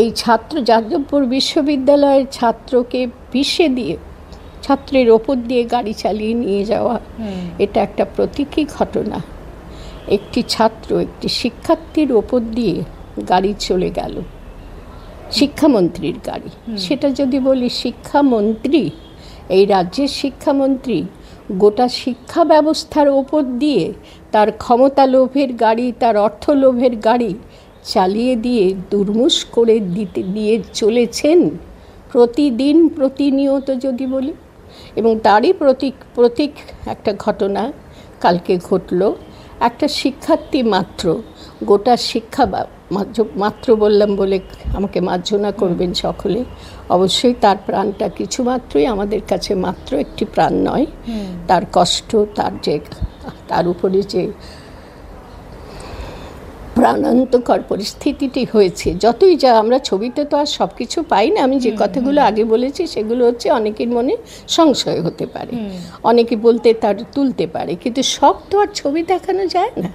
এই যাদবপুর বিশ্ববিদ্যালয়ের ছাত্রকে পিষে দিয়ে, ছাত্রের ওপর দিয়ে গাড়ি চালিয়ে নিয়ে যাওয়া, এটা একটা প্রতীকী ঘটনা। একটি ছাত্র, একটি শিক্ষার্থীর ওপর দিয়ে গাড়ি চলে গেল, শিক্ষামন্ত্রীর গাড়ি। সেটা যদি বলি, শিক্ষামন্ত্রী, এই রাজ্যের শিক্ষামন্ত্রী গোটা শিক্ষা ব্যবস্থার ওপর দিয়ে তার ক্ষমতা লোভের গাড়ি, তার অর্থ লোভের গাড়ি চালিয়ে দিয়ে দুর্মুষ করে দিয়ে চলেছেন প্রতিদিন, প্রতিনিয়ত যদি বলি। এবং তারই প্রতীক একটা ঘটনা কালকে ঘটল। একটা শিক্ষার্থী মাত্র, গোটা মাত্র বললাম বলে আমাকে মার্জনা করবেন সকলে, অবশ্যই তার প্রাণটা কিছু মাত্রই আমাদের কাছে মাত্র একটি প্রাণ নয়। তার কষ্ট, তার উপরে যে প্রাণান্তকর পরিস্থিতিটি হয়েছে, যতই যা আমরা ছবিতে তো আর সব কিছু পাই না। আমি যে কথাগুলো আগে বলেছি সেগুলো হচ্ছে অনেকের মনে সংশয় হতে পারে, অনেকে বলতে তার তুলতে পারে, কিন্তু সব তো আর ছবি দেখানো যায় না।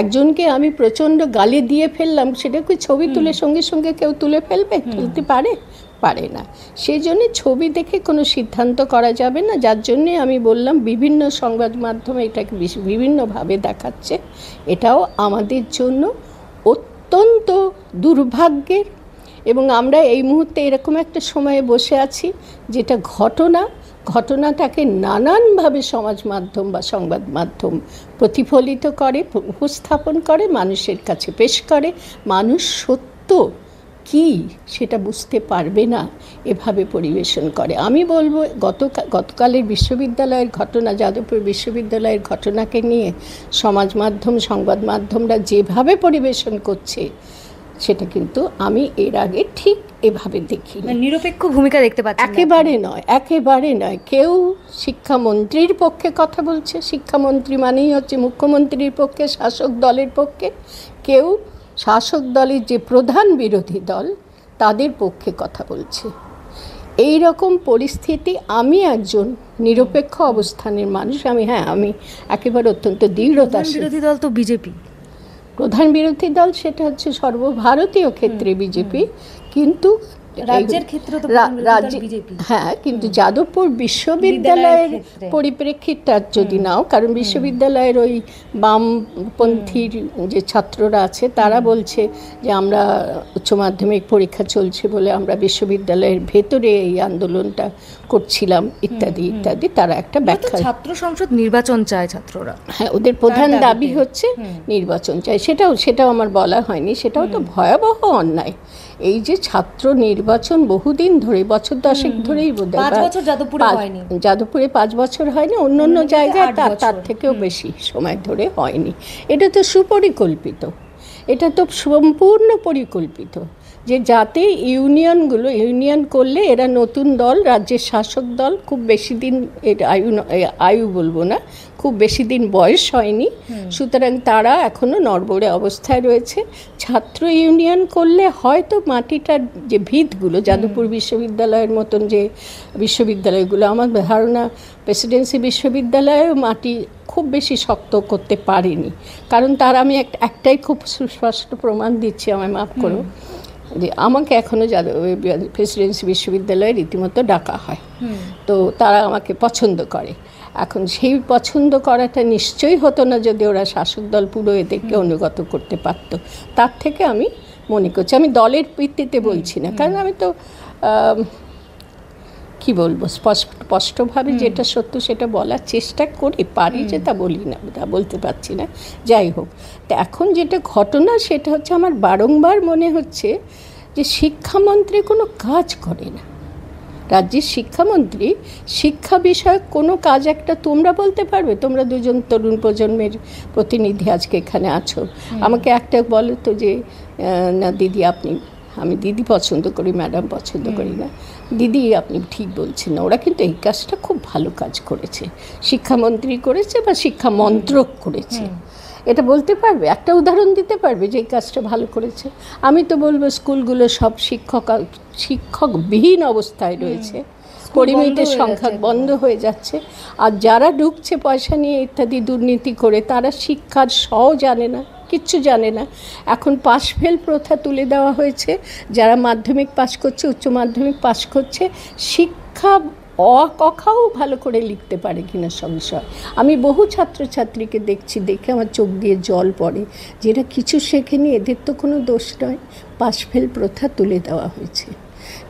একজনকে আমি প্রচণ্ড গালি দিয়ে ফেললাম, সেটাকে ছবি তুলে সঙ্গে সঙ্গে কেউ তুলে ফেলবে? তুলতে পারে না। সেই জন্যে ছবি দেখে কোনো সিদ্ধান্ত করা যাবে না। যার জন্যে আমি বললাম বিভিন্ন সংবাদ মাধ্যমে এটাকে বিভিন্নভাবে দেখাচ্ছে। এটাও আমাদের জন্য অত্যন্ত দুর্ভাগ্যের। এবং আমরা এই মুহূর্তে এরকম একটা সময়ে বসে আছি যেটা ঘটনাটাকে নানানভাবে সমাজ মাধ্যম বা সংবাদ মাধ্যম প্রতিফলিত করে, উপস্থাপন করে, মানুষের কাছে পেশ করে। মানুষ সত্য কি সেটা বুঝতে পারবে না, এভাবে পরিবেশন করে। আমি বলবো গতকালের বিশ্ববিদ্যালয়ের ঘটনা, যাদবপুর বিশ্ববিদ্যালয়ের ঘটনাকে নিয়ে সমাজ মাধ্যম, সংবাদ মাধ্যমরা যেভাবে পরিবেশন করছে সেটা কিন্তু আমি এর আগে ঠিক এভাবে দেখি। নিরপেক্ষ ভূমিকা দেখতে পাচ্ছি একেবারে নয়। কেউ শিক্ষামন্ত্রীর পক্ষে কথা বলছে, শিক্ষামন্ত্রী মানেই হচ্ছে মুখ্যমন্ত্রীর পক্ষে, শাসক দলের পক্ষে। কেউ শাসক দলের যে প্রধান বিরোধী দল তাদের পক্ষে কথা বলছে। এই রকম পরিস্থিতি, আমি একজন নিরপেক্ষ অবস্থানের মানুষ, আমি একেবারে অত্যন্ত দৃঢ়তা। বিরোধী দল তো বিজেপি, প্রধান বিরোধী দল, সেটা হচ্ছে সর্বভারতীয় ক্ষেত্রে বিজেপি, কিন্তু রাজ্যের ক্ষেত্রে তো বিজেপি। হ্যাঁ, কিন্তু যাদবপুর বিশ্ববিদ্যালয়ের পরিপ্রেক্ষিতটা যদি নাও, কারণ বিশ্ববিদ্যালয়ের ওই বামপন্থীর যে ছাত্ররা আছে তারা বলছে যে আমরা উচ্চ মাধ্যমিক পরীক্ষা চলছে বলে আমরা বিশ্ববিদ্যালয়ের ভেতরে এই আন্দোলনটা করছিলাম ইত্যাদি ইত্যাদি। তারা একটা ব্যাখ্যা, ছাত্র সংসদ নির্বাচন চায় ছাত্ররা, হ্যাঁ, ওদের প্রধান দাবি হচ্ছে নির্বাচন চায়। সেটাও আমার বলা হয়নি, সেটাও তো ভয়াবহ অন্যায়। এই যে ছাত্র নির্বাচন বহুদিন ধরে, বছর 10 ধরেই বোধহয়, যাদবপুরে 5 বছর হয়নি, অন্য জায়গায় তার থেকেও বেশি সময় ধরে হয়নি। এটা তো সুপরিকল্পিত, এটা তো সম্পূর্ণ পরিকল্পিত যে যাতে ইউনিয়ন করলে এরা নতুন দল, রাজ্যের শাসক দল, খুব বেশি দিন এর আয়ু বলবো না, খুব বেশি দিন বয়স হয়নি, সুতরাং তারা এখনও নড়বড়ে অবস্থায় রয়েছে। ছাত্র ইউনিয়ন করলে হয়তো মাটিটার যে ভিতগুলো, যাদবপুর বিশ্ববিদ্যালয়ের মতন যে বিশ্ববিদ্যালয়গুলো, আমার ধারণা প্রেসিডেন্সি বিশ্ববিদ্যালয়েও মাটি খুব বেশি শক্ত করতে পারেনি, কারণ তার আমি একটাই খুব সুস্পষ্ট প্রমাণ দিচ্ছি, আমায় মাফ করো, যে আমাকে এখনও প্রেসিডেন্সি বিশ্ববিদ্যালয়ে রীতিমতো ডাকা হয়, তো তারা আমাকে পছন্দ করে। এখন সেই পছন্দ করাটা নিশ্চয়ই হতো না যদি ওরা শাসক দল পুরো এদেরকে অনুগত করতে পারত। তার থেকে আমি মনে করছি, আমি দলের ভিত্তিতে বলছি না, কারণ আমি তো কি বলবো, স্পষ্টভাবে যেটা সত্য সেটা বলার চেষ্টা করি, পারি যে তা বলি না, তা বলতে পারছি না। যাই হোক, তো এখন যেটা ঘটনা সেটা হচ্ছে, আমার বারংবার মনে হচ্ছে যে শিক্ষামন্ত্রী কোনো কাজ করে না। রাজ্যের শিক্ষামন্ত্রী শিক্ষা বিষয়ক কোনো কাজ একটা, তোমরা বলতে পারবে, তোমরা দুজন তরুণ প্রজন্মের প্রতিনিধি আজকে এখানে আছো, আমাকে একটা বলো তো যে না দিদি আমি দিদি পছন্দ করি, ম্যাডাম পছন্দ করি না, দিদি আপনি ঠিক বলছেন না, ওরা কিন্তু এই কাজটা খুব ভালো কাজ করেছে, শিক্ষামন্ত্রী করেছে বা শিক্ষা মন্ত্রক করেছে, এটা বলতে পারবে? একটা উদাহরণ দিতে পারবে যে এই কাজটা ভালো করেছে? আমি তো বলবো স্কুলগুলো সব শিক্ষকবিহীন অবস্থায় রয়েছে, পরিমিতের সংখ্যা বন্ধ হয়ে যাচ্ছে, আর যারা ঢুকছে পয়সা নিয়ে ইত্যাদি দুর্নীতি করে, তারা শিক্ষার জানে না। কিচ্ছু জানে না। এখন পাশ ফেল প্রথা তুলে দেওয়া হয়েছে, যারা মাধ্যমিক পাশ করছে, উচ্চ মাধ্যমিক পাশ করছে, শিক্ষা কখাও ভালো করে লিখতে পারে কিনা সংশয়। আমি বহু ছাত্রছাত্রীকে দেখছি, দেখে আমার চোখ দিয়ে জল পড়ে, যেটা কিছু শেখেনি, এদের তো কোনো দোষ নয়, পাশ ফেল প্রথা তুলে দেওয়া হয়েছে।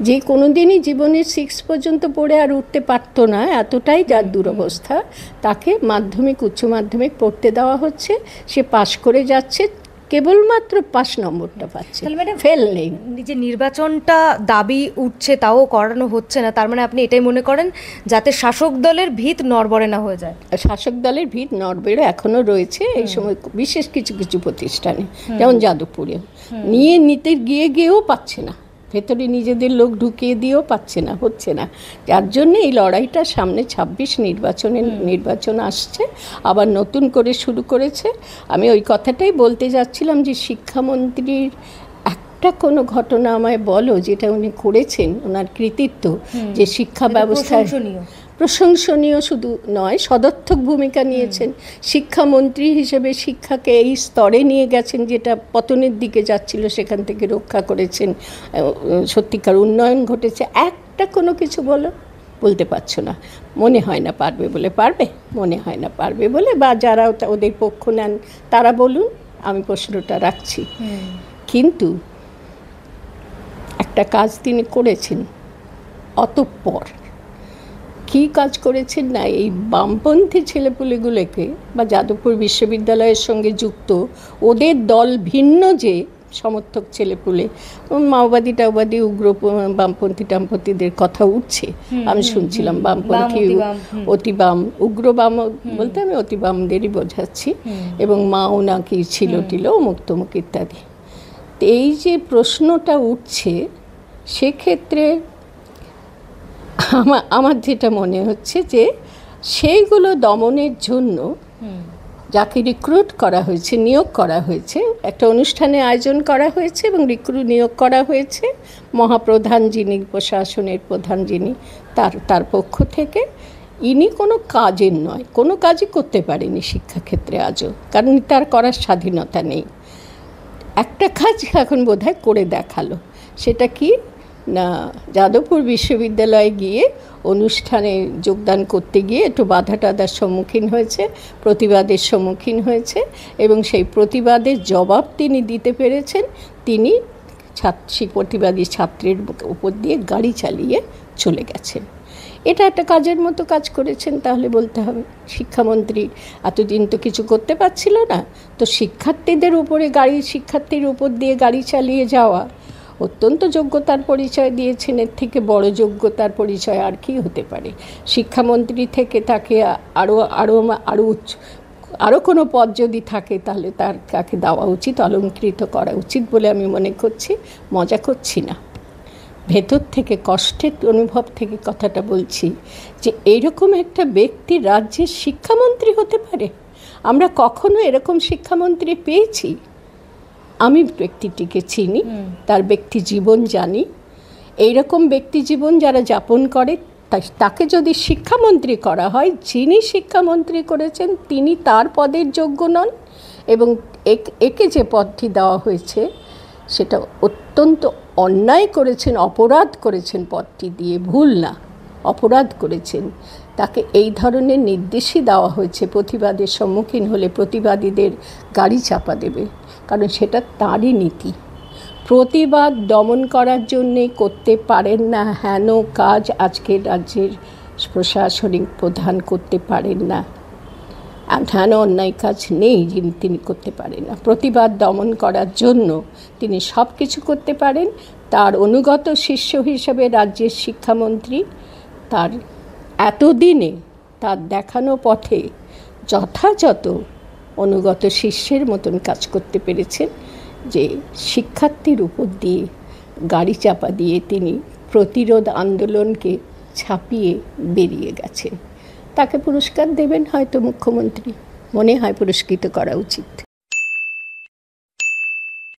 যে কোনো দিনই জীবনে 6 পর্যন্ত পড়ে আর উঠতে পারতো না, এতটাই যার দুরবস্থা, তাকে মাধ্যমিক উচ্চ মাধ্যমিক পড়তে দেওয়া হচ্ছে, সে পাশ করে যাচ্ছে, কেবলমাত্র 5 নম্বরটা পাচ্ছে, ফেল নেই। যে নির্বাচনটা দাবি উঠছে তাও করানো হচ্ছে না, তার মানে আপনি এটাই মনে করেন যাতে শাসক দলের ভিত নড়বড়ে না হয়ে যায়? শাসক দলের ভিত নড়বড়ে এখনও রয়েছে এই সময় বিশেষ কিছু কিছু প্রতিষ্ঠানে, যেমন যাদবপুরে নিতে গিয়েও পাচ্ছে না, ভেতরে নিজেদের লোক ঢুকিয়ে দিয়েও পাচ্ছে না, হচ্ছে না। যার জন্যে এই লড়াইটা সামনে 26 নির্বাচন আসছে, আবার নতুন করে শুরু করেছে। আমি ওই কথাটাই বলতে যাচ্ছিলাম যে শিক্ষামন্ত্রীর একটা কোনো ঘটনা আমায় বলো যেটা উনি করেছেন, ওনার কৃতিত্ব, যে শিক্ষা ব্যবস্থায় প্রশংসনীয় শুধু নয়, সদর্থক ভূমিকা নিয়েছেন। শিক্ষামন্ত্রী হিসেবে শিক্ষাকে এই স্তরে নিয়ে গেছেন যেটা পতনের দিকে যাচ্ছিল, সেখান থেকে রক্ষা করেছেন, সত্যিকার উন্নয়ন ঘটেছে। একটা কোনো কিছু বলতে পারছো না, মনে হয় না পারবে বলে, মনে হয় না পারবে বলে, বা যারা ওদের পক্ষ নেন তারা বলুন, আমি প্রশ্নটা রাখছি। কিন্তু একটা কাজ তিনি করেছেন, অতঃপর কী কাজ করেছেন না, এই বামপন্থী ছেলেপুলেগুলোকে বা যাদবপুর বিশ্ববিদ্যালয়ের সঙ্গে যুক্ত ওদের দল ভিন্ন যে সমর্থক ছেলেপুলে, মাওবাদী টাওবাদী উগ্র বামপন্থী টামপন্থীদের কথা উঠছে, আমি শুনছিলাম, বামপন্থী অতিবাম, উগ্র বাম বলতে আমি অতিবামদেরই বোঝাচ্ছি, এবং মাও নাকি ছিল অমুক তমুক ইত্যাদি। এই যে প্রশ্নটা উঠছে, সেক্ষেত্রে আমার যেটা মনে হচ্ছে যে সেইগুলো দমনের জন্য যাকে রিক্রুট করা হয়েছে, নিয়োগ করা হয়েছে, একটা অনুষ্ঠানে আয়োজন করা হয়েছে এবং নিয়োগ করা হয়েছে মহাপ্রধান যিনি, প্রশাসনের প্রধান যিনি, তার পক্ষ থেকে। ইনি কোনো কাজের নয়, কোনো কাজই করতে পারেনি শিক্ষাক্ষেত্রে আজও, কারণ তার করার স্বাধীনতা নেই। একটা কাজ এখন বোধহয় করে দেখালো, সেটা কি না, যাদবপুর বিশ্ববিদ্যালয়ে গিয়ে অনুষ্ঠানে যোগদান করতে গিয়ে একটু বাধার সম্মুখীন হয়েছে, প্রতিবাদের সম্মুখীন হয়েছে, এবং সেই প্রতিবাদের জবাব তিনি দিতে পেরেছেন। তিনি প্রতিবাদী ছাত্রের উপর দিয়ে গাড়ি চালিয়ে চলে গেছেন। এটা একটা কাজের মতো কাজ করেছেন, তাহলে বলতে হবে। শিক্ষামন্ত্রী এতদিন তো কিছু করতে পারছিল না, তো শিক্ষার্থীর উপর দিয়ে গাড়ি চালিয়ে যাওয়া অত্যন্ত যোগ্যতার পরিচয় দিয়েছেন। এর থেকে বড় যোগ্যতার পরিচয় আর কি হতে পারে? শিক্ষামন্ত্রী থেকে তাকে আরও কোনো পদ যদি থাকে, তাহলে তাকে দেওয়া উচিত, অলঙ্কৃত করা উচিত বলে আমি মনে করছি। মজা করছি না, ভেতর থেকে কষ্টের অনুভব থেকে কথাটা বলছি, যে এইরকম একটা ব্যক্তি রাজ্যের শিক্ষামন্ত্রী হতে পারে? আমরা কখনো এরকম শিক্ষামন্ত্রী পেয়েছি? আমি ব্যক্তিটিকে চিনি, তার ব্যক্তি জীবন জানি। এইরকম ব্যক্তি জীবন যারা যাপন করে, তাকে যদি শিক্ষামন্ত্রী করা হয়, যিনি শিক্ষামন্ত্রী করেছেন তিনি তার পদের যোগ্য নন, এবং একে যে পদটি দেওয়া হয়েছে সেটা অত্যন্ত অন্যায় করেছেন, অপরাধ করেছেন পদটি দিয়ে, ভুল না, অপরাধ করেছেন। তাকে এই ধরনের নির্দেশই দেওয়া হয়েছে, প্রতিবাদের সম্মুখীন হলে প্রতিবাদীদের গাড়ি চাপা দেবে, কারণ সেটা তারই নীতি। প্রতিবাদ দমন করার জন্যে করতে পারেন না হেন কাজ আজকের রাজ্যের প্রশাসনিক প্রধান করতে পারেন না। হেন অন্যায় কাজ নেই যিনি তিনি করতে পারেন না। প্রতিবাদ দমন করার জন্য তিনি সব কিছু করতে পারেন। তার অনুগত শিষ্য হিসেবে রাজ্যের শিক্ষামন্ত্রী তার এতদিনে তার দেখানো পথে যথাযথ অনুগত শিষ্যের মতন কাজ করতে পেরেছেন, যে শিক্ষার্থীর উপর দিয়ে গাড়ি চাপা দিয়ে তিনি প্রতিরোধ আন্দোলনকে ছাপিয়ে বেরিয়ে গেছেন। তাকে পুরস্কার দেবেন হয়তো মুখ্যমন্ত্রী, মনে হয় পুরস্কৃত করা উচিত।